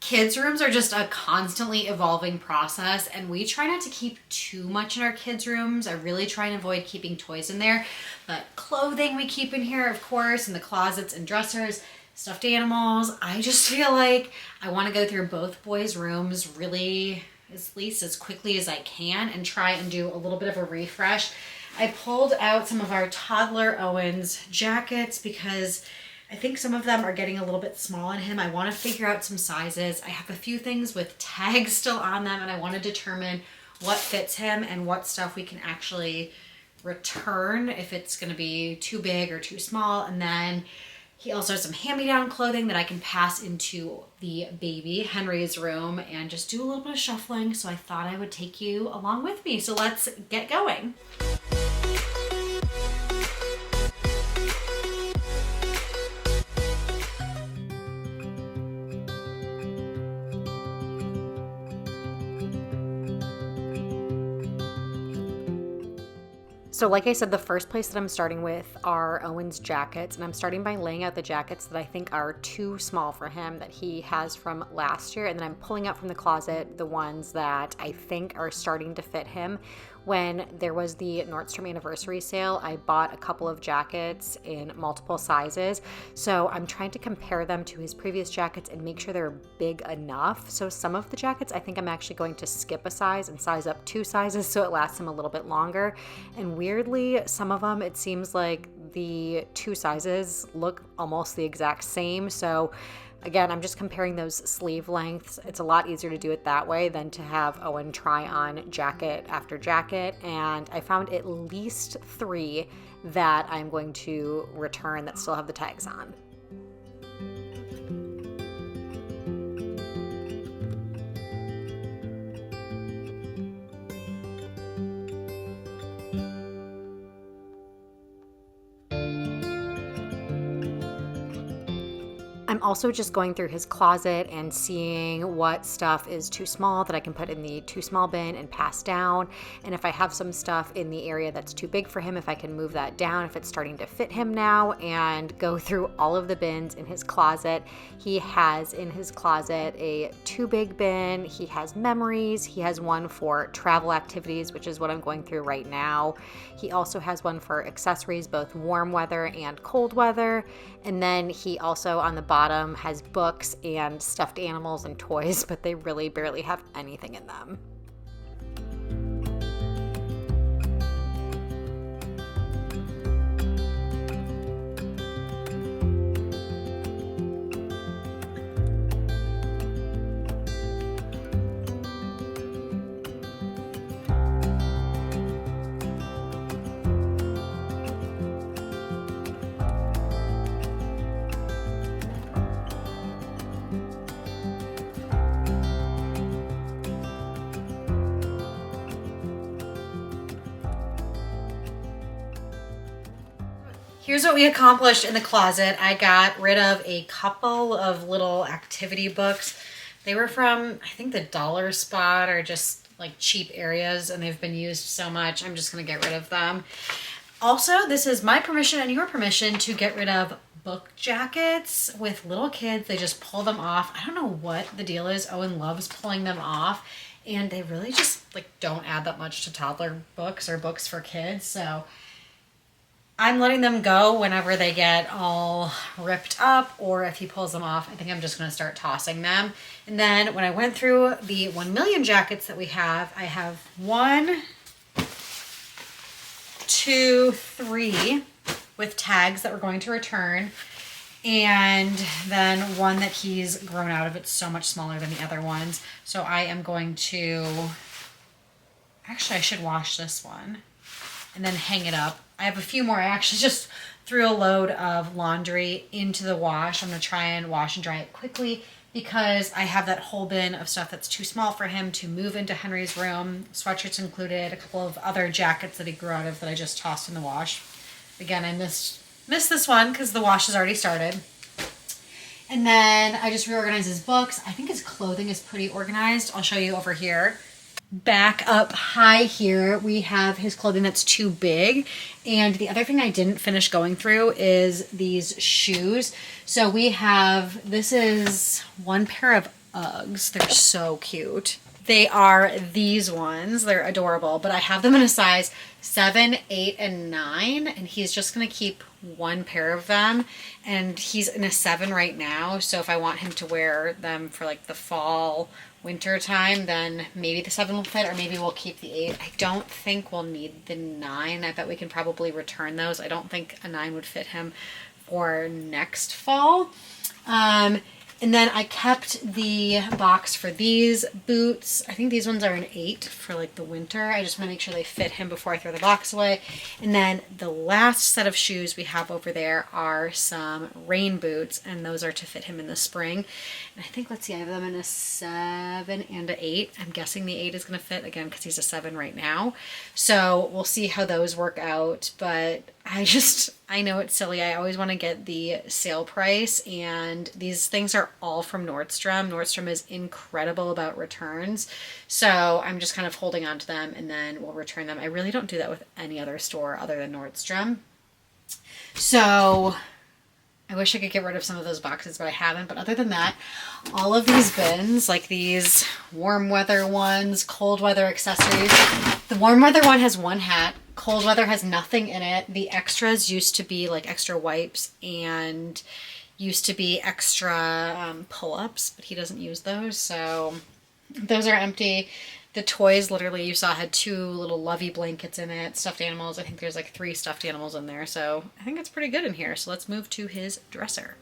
Kids' rooms are just a constantly evolving process, and we try not to keep too much in our kids' rooms. I really try and avoid keeping toys in there, but clothing we keep in here, of course, in the closets and dressers, stuffed animals. I just feel like I want to go through both boys' rooms really at least as quickly as I can and try and do a little bit of a refresh. I pulled out some of our Toddler Owens jackets because I think some of them are getting a little bit small on him. I want to figure out some sizes. I have a few things with tags still on them, and I want to determine what fits him and what stuff we can actually return if it's going to be too big or too small. And then he also has some hand-me-down clothing that I can pass into the baby Henry's room and just do a little bit of shuffling. So I thought I would take you along with me. So let's get going. So like I said, the first place that I'm starting with are Owen's jackets, and I'm starting by laying out the jackets that I think are too small for him that he has from last year, and then I'm pulling out from the closet the ones that I think are starting to fit him. When there was the Nordstrom anniversary sale, I bought a couple of jackets in multiple sizes. So I'm trying to compare them to his previous jackets and make sure they're big enough. So some of the jackets, I think I'm actually going to skip a size and size up 2 sizes so it lasts him a little bit longer. And weirdly, some of them, it seems like the 2 sizes look almost the exact same. So again, I'm just comparing those sleeve lengths. It's a lot easier to do it that way than to have Owen try on jacket after jacket. And I found at least 3 that I'm going to return that still have the tags on. I'm also just going through his closet and seeing what stuff is too small that I can put in the too small bin and pass down. And if I have some stuff in the area that's too big for him, if I can move that down, if it's starting to fit him now, and go through all of the bins in his closet. He has in his closet a too big bin. He has memories. He has one for travel activities, which is what I'm going through right now. He also has one for accessories, both warm weather and cold weather. And then he also on the bottom has books and stuffed animals and toys, but they really barely have anything in them. Here's what we accomplished in the closet. I got rid of a couple of little activity books. They were from, I think, the dollar spot or just like cheap areas, and they've been used so much. I'm just going to get rid of them. Also, this is my permission and your permission to get rid of book jackets with little kids. They just pull them off. I don't know what the deal is. Owen loves pulling them off, and they really just like don't add that much to toddler books or books for kids. So I'm letting them go whenever they get all ripped up, or if he pulls them off, I think I'm just going to start tossing them. And then when I went through the 1 million jackets that we have, I have 1, 2, 3 with tags that we're going to return, and then one that he's grown out of. It's so much smaller than the other ones. So I am going to, actually I should wash this one and then hang it up. I have a few more. I actually just threw a load of laundry into the wash. I'm going to try and wash and dry it quickly because I have that whole bin of stuff that's too small for him to move into Henry's room. Sweatshirts included, a couple of other jackets that he grew out of that I just tossed in the wash. Again, I missed this one because the wash has already started. And then I just reorganized his books. I think his clothing is pretty organized. I'll show you over here. Back up high here, we have his clothing that's too big. And the other thing I didn't finish going through is these shoes. So we have, this is one pair of Uggs. They're so cute. They are these ones. They're adorable, but I have them in a size 7, 8, and 9, and he's just going to keep one pair of them, and he's in a 7 right now, so if I want him to wear them for like the fall, winter time, then maybe the 7 will fit, or maybe we'll keep the 8. I don't think we'll need the 9. I bet we can probably return those. I don't think a 9 would fit him for next fall. And then I kept the box for these boots. I think these ones are an 8 for like the winter. I just want to make sure they fit him before I throw the box away. And then the last set of shoes we have over there are some rain boots, and those are to fit him in the spring. And I think, let's see, I have them in a 7 and an 8. I'm guessing the 8 is going to fit again because he's a 7 right now. So we'll see how those work out. But I know it's silly. I always want to get the sale price, and these things are all from Nordstrom. Nordstrom is incredible about returns. So I'm just kind of holding on to them, and then we'll return them. I really don't do that with any other store other than Nordstrom. So I wish I could get rid of some of those boxes, but I haven't. But other than that, all of these bins, like these warm weather ones, cold weather accessories. The warm weather one has one hat. Cold weather has nothing in it. The extras used to be like extra wipes and used to be extra pull-ups, but he doesn't use those, so those are empty. The toys, literally, you saw had 2 little lovey blankets in it, stuffed animals. I think there's like 3 stuffed animals in there, so I think it's pretty good in here. So let's move to his dresser.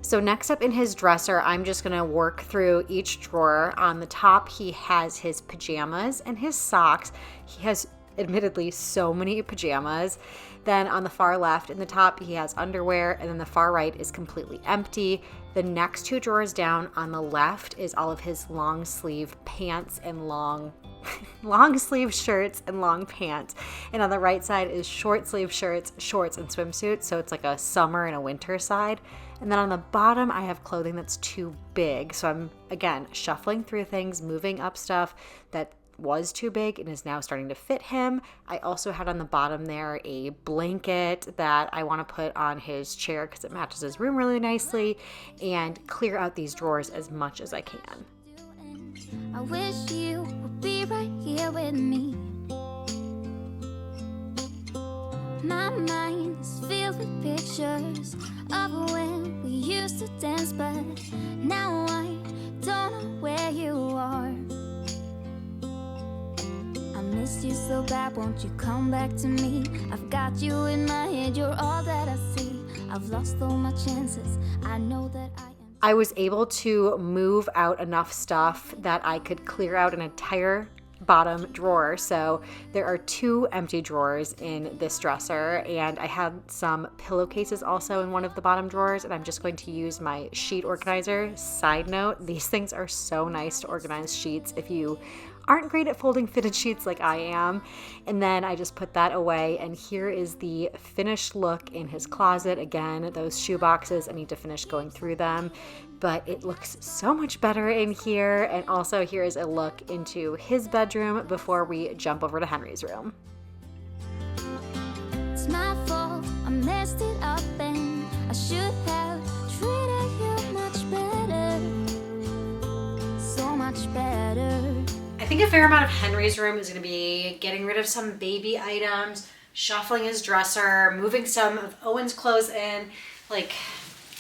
So next up in his dresser, I'm just going to work through each drawer. On the top, he has his pajamas and his socks. He has admittedly so many pajamas. Then on the far left in the top, he has underwear, and then the far right is completely empty. The next 2 drawers down on the left is all of his long sleeve pants and long sleeve shirts and long pants. And on the right side is short sleeve shirts, shorts, and swimsuits. So it's like a summer and a winter side. And then on the bottom, I have clothing that's too big. So I'm, again, shuffling through things, moving up stuff that was too big and is now starting to fit him. I also had on the bottom there a blanket that I want to put on his chair because it matches his room really nicely, and clear out these drawers as much as I can. I wish you would be right here with me. My mind is filled with pictures of when we used to dance, but now I don't know where you are. I missed you so bad, won't you come back to me? I've got you in my head, you're all that I see. I've lost all my chances, I know that I was able to move out enough stuff that I could clear out an entire bottom drawer. So there are 2 empty drawers in this dresser, and I had some pillowcases also in one of the bottom drawers, and I'm just going to use my sheet organizer. Side note, these things are so nice to organize sheets if you aren't great at folding fitted sheets like I am. And then I just put that away, and here is the finished look in his closet. Again, those shoe boxes, I need to finish going through them, but it looks so much better in here. And also here is a look into his bedroom before we jump over to Henry's room. It's my fault, I messed it up, and I should have treated you much better, so much better. I think a fair amount of Henry's room is going to be getting rid of some baby items, shuffling his dresser, moving some of Owen's clothes in. Like,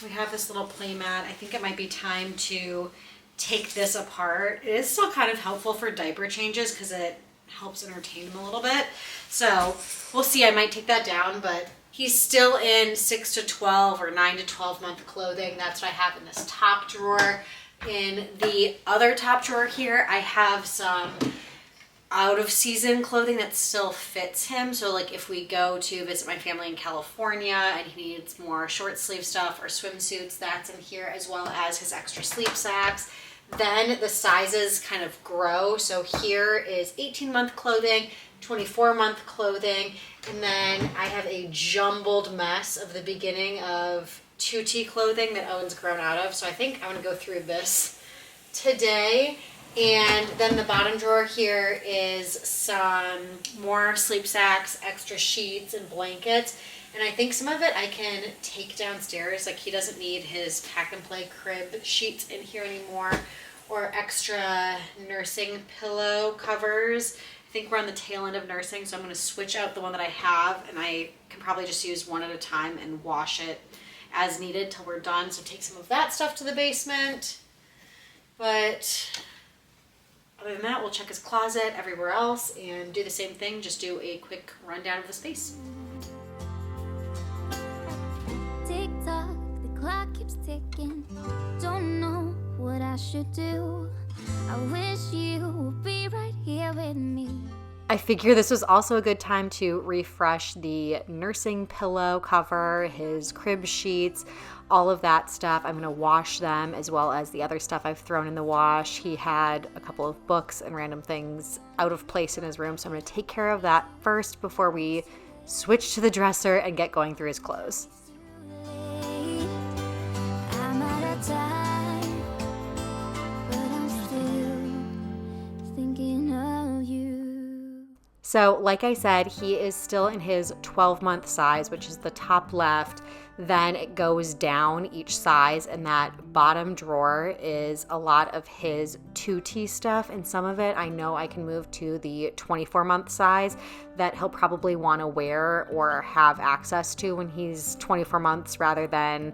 we have this little play mat. I think it might be time to take this apart. It is still kind of helpful for diaper changes because it helps entertain him a little bit. So we'll see. I might take that down, but he's still in 6 to 12 or 9 to 12 month clothing. That's what I have in this top drawer. In the other top drawer here, I have some out of season clothing that still fits him. So like if we go to visit my family in California and he needs more short sleeve stuff or swimsuits, that's in here, as well as his extra sleep sacks. Then the sizes kind of grow. So here is 18-month clothing, 24-month clothing, and then I have a jumbled mess of the beginning of 2T clothing that Owen's grown out of. So I think I'm gonna go through this today. And then the bottom drawer here is some more sleep sacks, extra sheets and blankets. And I think some of it I can take downstairs. Like he doesn't need his pack and play crib sheets in here anymore, or extra nursing pillow covers. I think we're on the tail end of nursing, so I'm going to switch out the one that I have, and I can probably just use one at a time and wash it as needed till we're done. So take some of that stuff to the basement. But other than that, we'll check his closet, everywhere else, and do the same thing. Just do a quick rundown of the space. Tick tock, the clock keeps ticking. Don't know what I should do. I wish you would be right here with me. I figure this was also a good time to refresh the nursing pillow cover, his crib sheets, all of that stuff. I'm going to wash them as well as the other stuff I've thrown in the wash. He had a couple of books and random things out of place in his room, so I'm going to take care of that first before we switch to the dresser and get going through his clothes. I'm out of time, but I'm still thinking of you. So like I said, he is still in his 12-month size, which is the top left. Then it goes down each size, and that bottom drawer is a lot of his 2T stuff, and some of it I know I can move to the 24-month size that he'll probably want to wear or have access to when he's 24 months rather than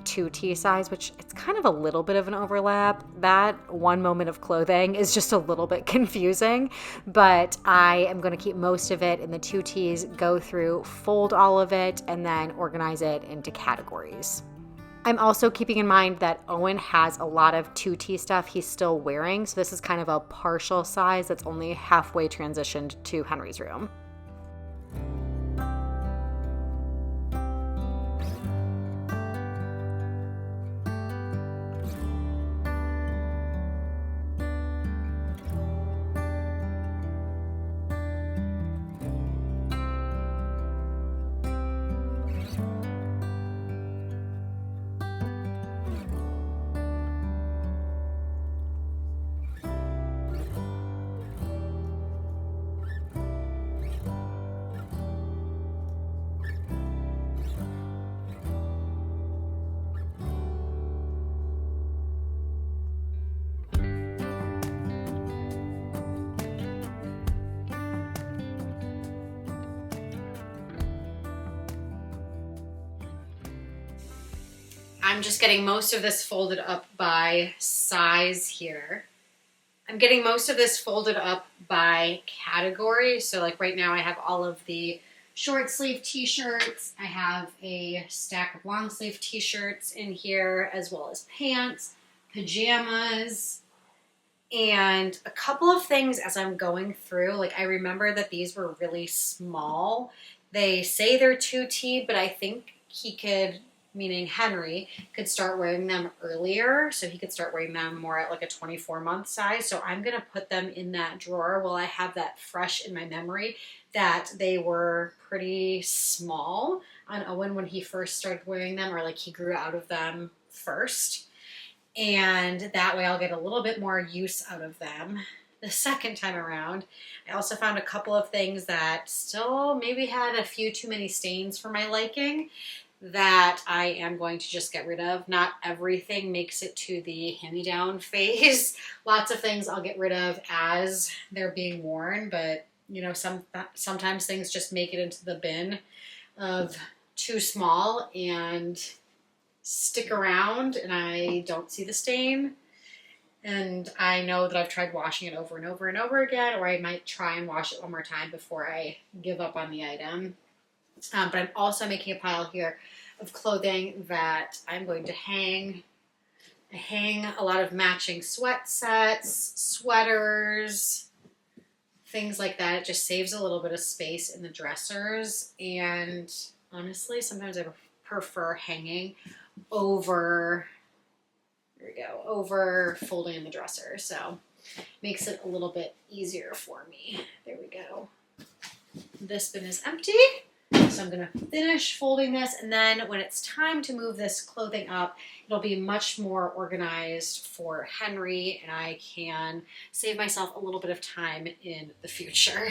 2T size, which it's kind of a little bit of an overlap. That one moment of clothing is just a little bit confusing, but I am going to keep most of it in the 2Ts, go through, fold all of it, and then organize it into categories. I'm also keeping in mind that Owen has a lot of 2T stuff he's still wearing, so this is kind of a partial size that's only halfway transitioned to Henry's room. I'm just getting most of this folded up by size here. I'm getting most of this folded up by category. So like right now I have all of the short sleeve t-shirts. I have a stack of long sleeve t-shirts in here, as well as pants, pajamas, and a couple of things as I'm going through. Like I remember that these were really small. They say they're 2T, but I think he could, meaning Henry, could start wearing them earlier, so he could start wearing them more at like a 24-month size. So I'm going to put them in that drawer while I have that fresh in my memory that they were pretty small on Owen when he first started wearing them, or like he grew out of them first. And that way I'll get a little bit more use out of them the second time around. I also found a couple of things that still maybe had a few too many stains for my liking that I am going to just get rid of. Not everything makes it to the hand-me-down phase. Lots of things I'll get rid of as they're being worn, but you know, sometimes things just make it into the bin of too small and stick around and I don't see the stain. And I know that I've tried washing it over and over and over again, or I might try and wash it one more time before I give up on the item. But I'm also making a pile here of clothing that I'm going to hang. I hang a lot of matching sweat sets, sweaters, things like that. It just saves a little bit of space in the dressers. And honestly, sometimes I prefer hanging over, there we go, over folding in the dresser. So makes it a little bit easier for me. There we go. This bin is empty. So I'm gonna finish folding this, and then when it's time to move this clothing up, it'll be much more organized for Henry, and I can save myself a little bit of time in the future.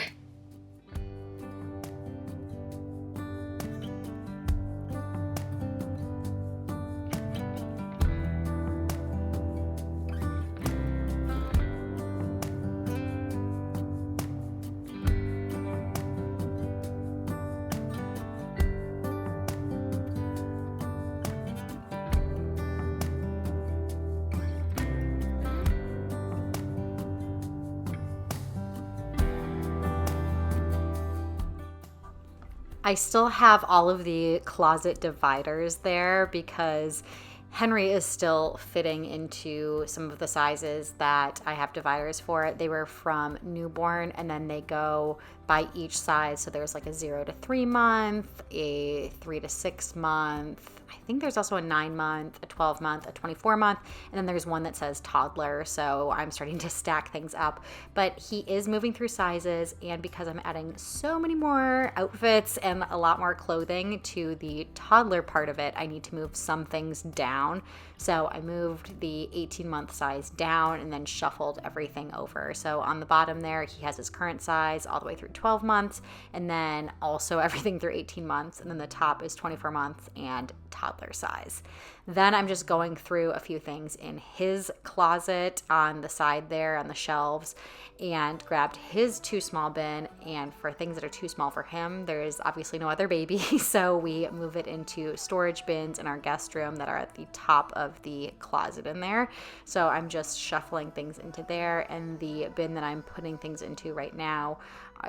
I still have all of the closet dividers there because Henry is still fitting into some of the sizes that I have dividers for. They were from newborn, and then they go by each size. So there's like a 0 to 3 month, a 3 to 6 month. I think there's also a 9 month, a 12 month, a 24 month, and then there's one that says toddler. So I'm starting to stack things up, but he is moving through sizes. And because I'm adding so many more outfits and a lot more clothing to the toddler part of it, I need to move some things down. So I moved the 18-month size down and then shuffled everything over. So on the bottom there, he has his current size all the way through 12 months, and then also everything through 18 months. And then the top is 24 months and toddler size. Then I'm just going through a few things in his closet on the side there on the shelves and grabbed his too small bin. And for things that are too small for him, there is obviously no other baby. So we move it into storage bins in our guest room that are at the top of the closet in there. So I'm just shuffling things into there. And the bin that I'm putting things into right now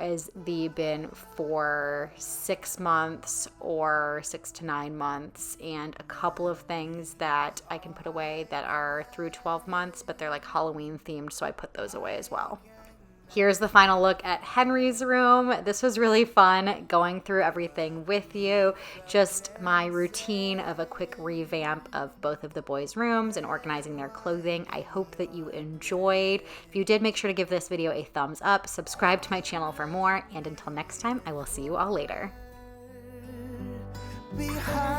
is the bin for 6 months or 6 to 9 months, and a couple of things that I can put away that are through 12 months, but they're like Halloween themed, so I put those away as well. Here's the final look at Henry's room. This was really fun going through everything with you. Just my routine of a quick revamp of both of the boys' rooms and organizing their clothing. I hope that you enjoyed. If you did, make sure to give this video a thumbs up, subscribe to my channel for more, and until next time, I will see you all later. Behind